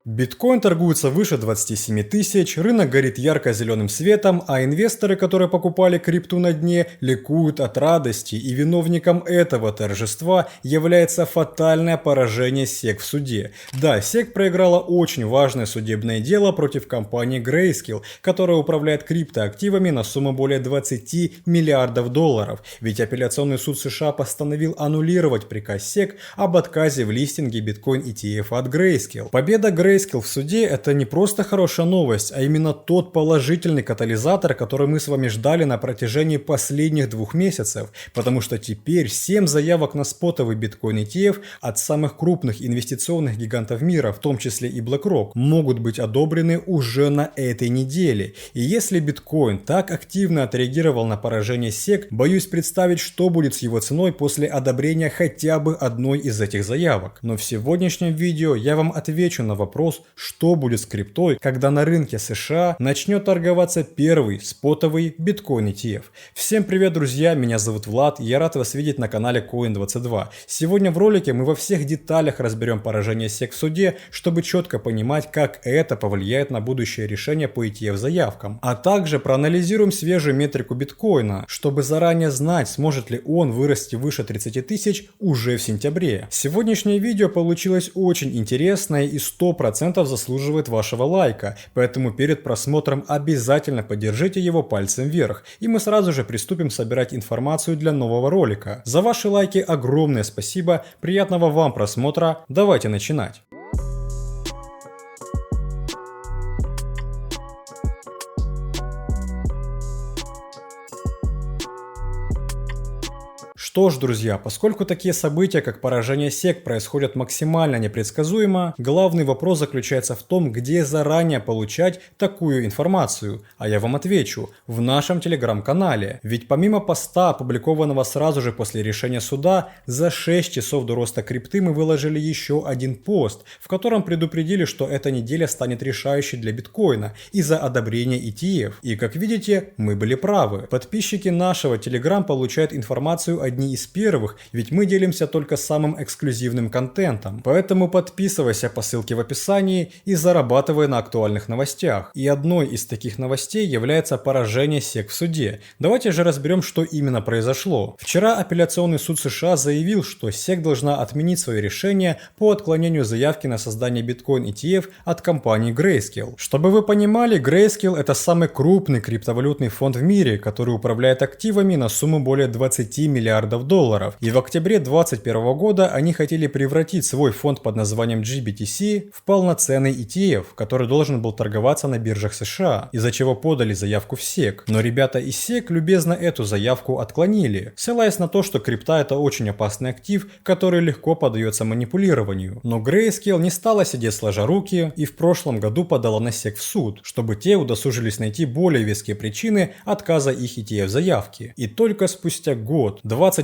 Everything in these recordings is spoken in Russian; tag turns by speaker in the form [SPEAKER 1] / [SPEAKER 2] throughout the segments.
[SPEAKER 1] Биткоин торгуется выше 27 тысяч, рынок горит ярко-зеленым светом, а инвесторы, которые покупали крипту на дне, ликуют от радости, и виновником этого торжества является фатальное поражение SEC в суде. Да, SEC проиграла очень важное судебное дело против компании Grayscale, которая управляет криптоактивами на сумму более 20 миллиардов долларов, ведь апелляционный суд США постановил аннулировать приказ SEC об отказе в листинге биткоин ETF от Grayscale. Победа Grayscale в суде — это не просто хорошая новость, а именно тот положительный катализатор, который мы с вами ждали на протяжении последних 2 месяцев, потому что теперь 7 заявок на спотовый биткоин ETF от самых крупных инвестиционных гигантов мира, в том числе и BlackRock, могут быть одобрены уже на этой неделе. И если биткоин так активно отреагировал на поражение SEC, боюсь представить, что будет с его ценой после одобрения хотя бы одной из этих заявок. Но в сегодняшнем видео я вам отвечу на вопрос, что будет с криптой, когда на рынке США начнет торговаться первый спотовый биткоин ETF. Всем привет, друзья, меня зовут Влад, и я рад вас видеть на канале Coin22. Сегодня в ролике мы во всех деталях разберем поражение SEC в суде, чтобы четко понимать, как это повлияет на будущее решение по ETF заявкам. А также проанализируем свежую метрику биткоина, чтобы заранее знать, сможет ли он вырасти выше 30 тысяч уже в сентябре. Сегодняшнее видео получилось очень интересное и 100% заслуживает вашего лайка, поэтому перед просмотром обязательно поддержите его пальцем вверх, и мы сразу же приступим собирать информацию для нового ролика. За ваши лайки огромное спасибо, приятного вам просмотра, давайте начинать. Что ж, друзья, поскольку такие события, как поражение SEC, происходят максимально непредсказуемо, главный вопрос заключается в том, где заранее получать такую информацию. А я вам отвечу – в нашем телеграм-канале. Ведь помимо поста, опубликованного сразу же после решения суда, за 6 часов до роста крипты мы выложили еще один пост, в котором предупредили, что эта неделя станет решающей для биткоина из-за одобрения ETF. И как видите, мы были правы. Подписчики нашего телеграм получают информацию одни из первых, ведь мы делимся только самым эксклюзивным контентом. Поэтому подписывайся по ссылке в описании и зарабатывай на актуальных новостях. И одной из таких новостей является поражение SEC в суде. Давайте же разберем, что именно произошло. Вчера апелляционный суд США заявил, что SEC должна отменить свое решение по отклонению заявки на создание биткоин ETF от компании Grayscale. Чтобы вы понимали, Grayscale — это самый крупный криптовалютный фонд в мире, который управляет активами на сумму более 20 миллиардов долларов. И в октябре 2021 года они хотели превратить свой фонд под названием GBTC в полноценный ETF, который должен был торговаться на биржах США, из-за чего подали заявку в SEC. Но ребята из SEC любезно эту заявку отклонили, ссылаясь на то, что крипта — это очень опасный актив, который легко поддается манипулированию. Но Grayscale не стала сидеть сложа руки и в прошлом году подала на SEC в суд, чтобы те удосужились найти более веские причины отказа их ETF заявки. И только спустя год, 29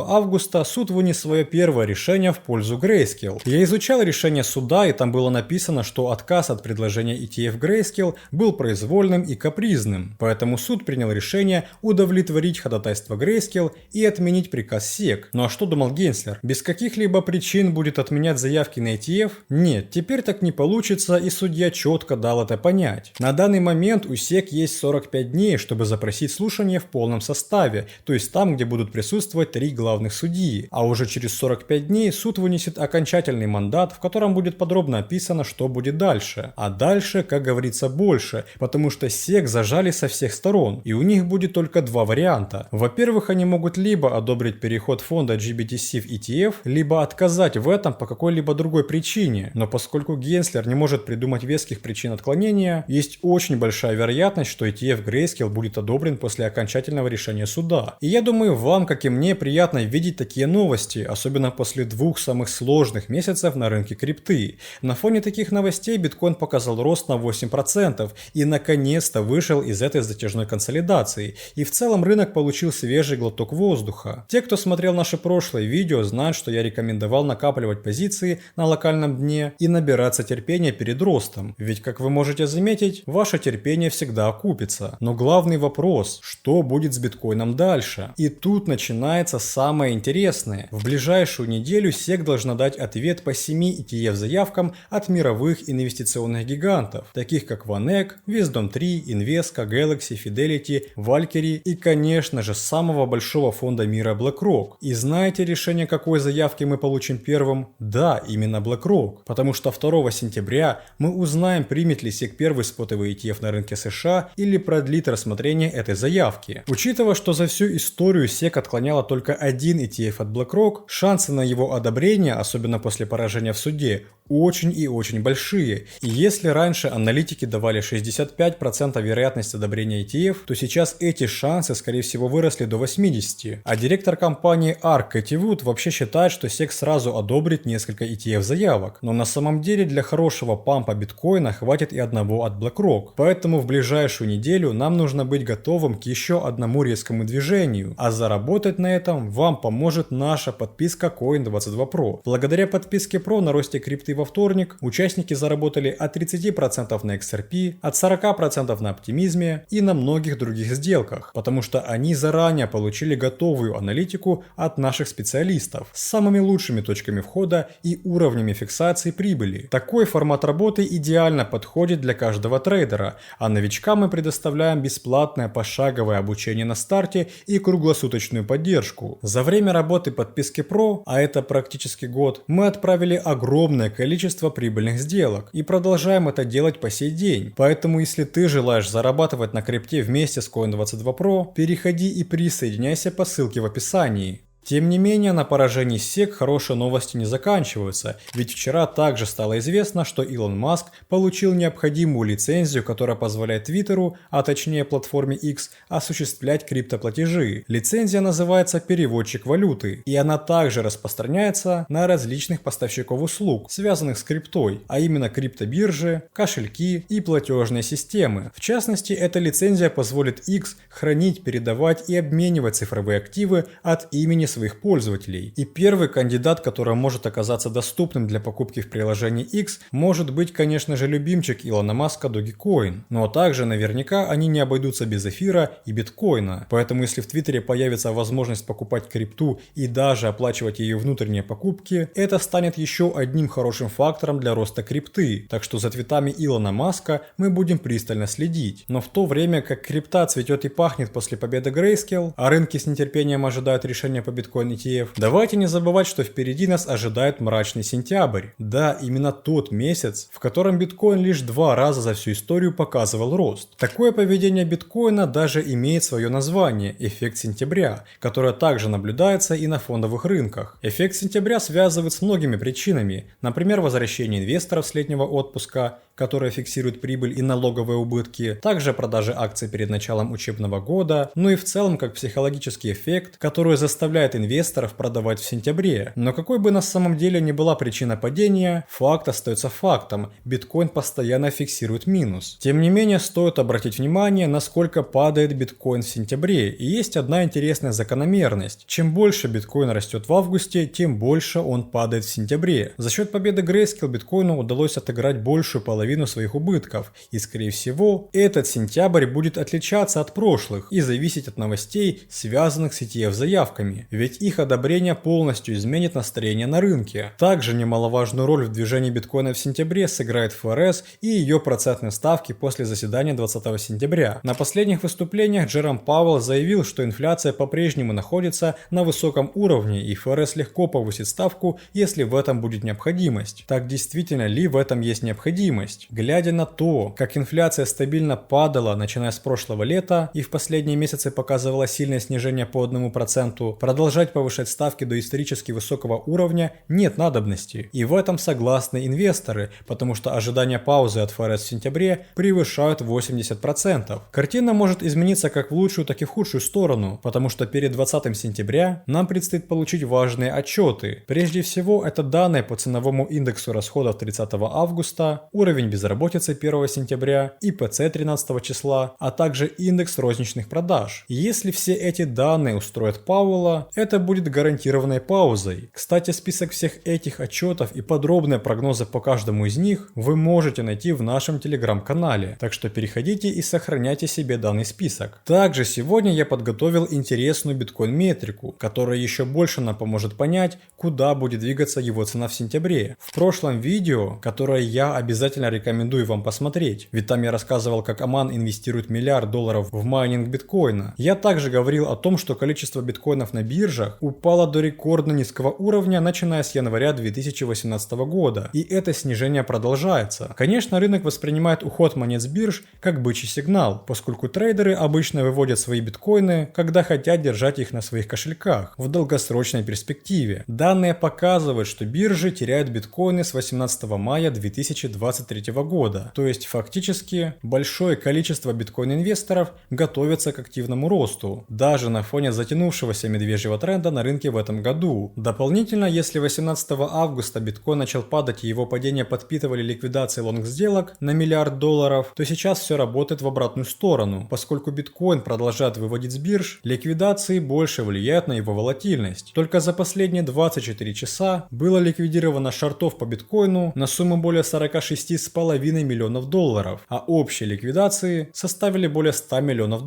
[SPEAKER 1] августа, суд вынес свое первое решение в пользу Grayscale. Я изучал решение суда, и там было написано, что отказ от предложения ETF Grayscale был произвольным и капризным. Поэтому суд принял решение удовлетворить ходатайство Grayscale и отменить приказ SEC. Ну а что думал Генслер? Без каких-либо причин будет отменять заявки на ETF? Нет, теперь так не получится, и судья четко дал это понять. На данный момент у SEC есть 45 дней, чтобы запросить слушание в полном составе, то есть там, где будут присутствовать 3 главных судьи, а уже через 45 дней суд вынесет окончательный мандат, в котором будет подробно описано, что будет дальше. А дальше, как говорится, больше, потому что SEC зажали со всех сторон, и у них будет только 2 варианта. Во-первых, они могут либо одобрить переход фонда GBTC в ETF, либо отказать в этом по какой-либо другой причине. Но поскольку Генслер не может придумать веских причин отклонения, есть очень большая вероятность, что ETF Grayscale будет одобрен после окончательного решения суда. И я думаю, вам, как и мне, приятно видеть такие новости, особенно после 2 самых сложных месяцев на рынке крипты. На фоне таких новостей биткоин показал рост на 8% и наконец-то вышел из этой затяжной консолидации. И в целом рынок получил свежий глоток воздуха. Те, кто смотрел наши прошлые видео, знают, что я рекомендовал накапливать позиции на локальном дне и набираться терпения перед ростом. Ведь, как вы можете заметить, ваше терпение всегда окупится. Но главный вопрос, что будет с биткоином дальше? И тут начинается начинается самое интересное. В ближайшую неделю SEC должна дать ответ по 7 ETF-заявкам от мировых инвестиционных гигантов, таких как VanEck, Wisdom 3, Invesco, Galaxy, Fidelity, Valkyrie и, конечно же, самого большого фонда мира BlackRock. И знаете решение, какой заявки мы получим первым? Да, именно BlackRock. Потому что 2 сентября мы узнаем, примет ли SEC первый спотовый ETF на рынке США или продлит рассмотрение этой заявки. Учитывая, что за всю историю SEC отклоняла только один ETF от BlackRock, шансы на его одобрение, особенно после поражения в суде, очень и очень большие. И если раньше аналитики давали 65% вероятность одобрения ETF, то сейчас эти шансы, скорее всего, выросли до 80%. А директор компании ARK Кэти Вуд вообще считает, что SEC сразу одобрит несколько ETF-заявок. Но на самом деле для хорошего пампа биткоина хватит и одного от BlackRock. Поэтому в ближайшую неделю нам нужно быть готовым к еще одному резкому движению. А заработать на этом вам поможет наша подписка Coin22 Pro. Благодаря подписке Pro на росте крипты во вторник участники заработали от 30% на XRP, от 40% на оптимизме и на многих других сделках, потому что они заранее получили готовую аналитику от наших специалистов с самыми лучшими точками входа и уровнями фиксации прибыли. Такой формат работы идеально подходит для каждого трейдера, а новичкам мы предоставляем бесплатное пошаговое обучение на старте и круглосуточную поддержку. За время работы подписки Pro, а это практически год, мы отправили огромное количество прибыльных сделок и продолжаем это делать по сей день. Поэтому если ты желаешь зарабатывать на крипте вместе с Coin22 Pro, переходи и присоединяйся по ссылке в описании. Тем не менее, на поражении SEC хорошие новости не заканчиваются, ведь вчера также стало известно, что Илон Маск получил необходимую лицензию, которая позволяет Твиттеру, а точнее платформе X, осуществлять криптоплатежи. Лицензия называется «Переводчик валюты», и она также распространяется на различных поставщиков услуг, связанных с криптой, а именно криптобиржи, кошельки и платежные системы. В частности, эта лицензия позволит X хранить, передавать и обменивать цифровые активы от имени своих пользователей. И первый кандидат, который может оказаться доступным для покупки в приложении X, может быть, конечно же, любимчик Илона Маска Dogecoin. Но также наверняка они не обойдутся без эфира и биткоина. Поэтому если в Твиттере появится возможность покупать крипту и даже оплачивать ее внутренние покупки, это станет еще одним хорошим фактором для роста крипты. Так что за твитами Илона Маска мы будем пристально следить. Но в то время как крипта цветет и пахнет после победы Grayscale, а рынки с нетерпением ожидают решения по биткоин ETF, давайте не забывать, что впереди нас ожидает мрачный сентябрь. Да, именно тот месяц, в котором биткоин лишь 2 раза за всю историю показывал рост. Такое поведение биткоина даже имеет свое название – эффект сентября, которое также наблюдается и на фондовых рынках. Эффект сентября связывают с многими причинами, например, возвращение инвесторов с летнего отпуска, которая фиксирует прибыль и налоговые убытки, также продажи акций перед началом учебного года, ну и в целом как психологический эффект, который заставляет инвесторов продавать в сентябре. Но какой бы на самом деле ни была причина падения, факт остается фактом, биткоин постоянно фиксирует минус. Тем не менее, стоит обратить внимание, насколько падает биткоин в сентябре, и есть одна интересная закономерность. Чем больше биткоин растет в августе, тем больше он падает в сентябре. За счет победы Grayscale биткоину удалось отыграть большую половину своих убытков, и скорее всего этот сентябрь будет отличаться от прошлых и зависеть от новостей, связанных с ETF-заявками, ведь их одобрение полностью изменит настроение на рынке. Также немаловажную роль в движении биткоина в сентябре сыграет ФРС и ее процентные ставки после заседания 20 сентября. На последних выступлениях Джером Пауэлл заявил, что инфляция по-прежнему находится на высоком уровне и ФРС легко повысит ставку, если в этом будет необходимость. Так действительно ли в этом есть необходимость? Глядя на то, как инфляция стабильно падала, начиная с прошлого лета и в последние месяцы показывала сильное снижение по 1%, продолжать повышать ставки до исторически высокого уровня нет надобности. И в этом согласны инвесторы, потому что ожидания паузы от ФРС в сентябре превышают 80%. Картина может измениться как в лучшую, так и в худшую сторону, потому что перед 20 сентября нам предстоит получить важные отчеты. Прежде всего, это данные по ценовому индексу расходов 30 августа, уровень безработицы 1 сентября, ИПЦ 13 числа, а также индекс розничных продаж. И если все эти данные устроят Пауэлла, это будет гарантированной паузой. Кстати, список всех этих отчетов и подробные прогнозы по каждому из них вы можете найти в нашем телеграм-канале, так что переходите и сохраняйте себе данный список. Также сегодня я подготовил интересную биткоин-метрику, которая еще больше нам поможет понять, куда будет двигаться его цена в сентябре. В прошлом видео, которое я обязательно рекомендую вам посмотреть, ведь там я рассказывал, как Аман инвестирует $1 миллиард в майнинг биткоина. Я также говорил о том, что количество биткоинов на биржах упало до рекордно низкого уровня, начиная с января 2018 года, и это снижение продолжается. Конечно, рынок воспринимает уход монет с бирж как бычий сигнал, поскольку трейдеры обычно выводят свои биткоины, когда хотят держать их на своих кошельках в долгосрочной перспективе. Данные показывают, что биржи теряют биткоины с 18 мая 2023 года, то есть фактически большое количество биткоин-инвесторов готовится к активному росту, даже на фоне затянувшегося медвежьего тренда на рынке в этом году. Дополнительно, если 18 августа биткоин начал падать и его падение подпитывали ликвидации лонг-сделок на $1 миллиард, то сейчас все работает в обратную сторону. Поскольку биткоин продолжает выводить с бирж, ликвидации больше влияют на его волатильность. Только за последние 24 часа было ликвидировано шортов по биткоину на сумму более $46,5 миллионов, а общие ликвидации составили более $100 миллионов,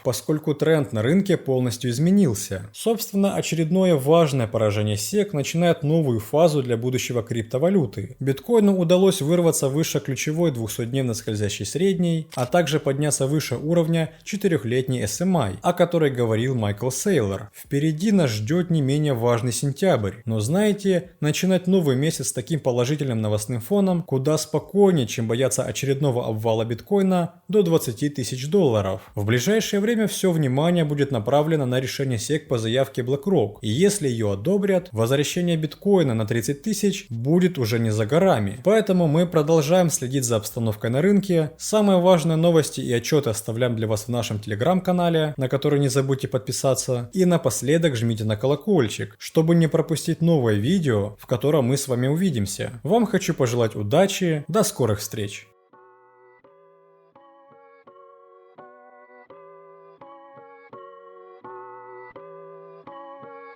[SPEAKER 1] поскольку тренд на рынке полностью изменился. Собственно, очередное важное поражение SEC начинает новую фазу для будущего криптовалюты. Биткоину удалось вырваться выше ключевой 200-дневной скользящей средней, а также подняться выше уровня 4-летней SMI, о которой говорил Майкл Сейлор. Впереди нас ждет не менее важный сентябрь, но знаете, начинать новый месяц с таким положительным новостным фоном куда спокойнее, чем бояться очередного обвала биткоина до $20 тысяч. В ближайшее время все внимание будет направлено на решение SEC по заявке BlackRock, и если ее одобрят, возвращение биткоина на 30 тысяч будет уже не за горами. Поэтому мы продолжаем следить за обстановкой на рынке. Самые важные новости и отчеты оставляем для вас в нашем телеграм-канале, на который не забудьте подписаться. И напоследок жмите на колокольчик, чтобы не пропустить новое видео, в котором мы с вами увидимся. Вам хочу пожелать удачи, до скорых встреч!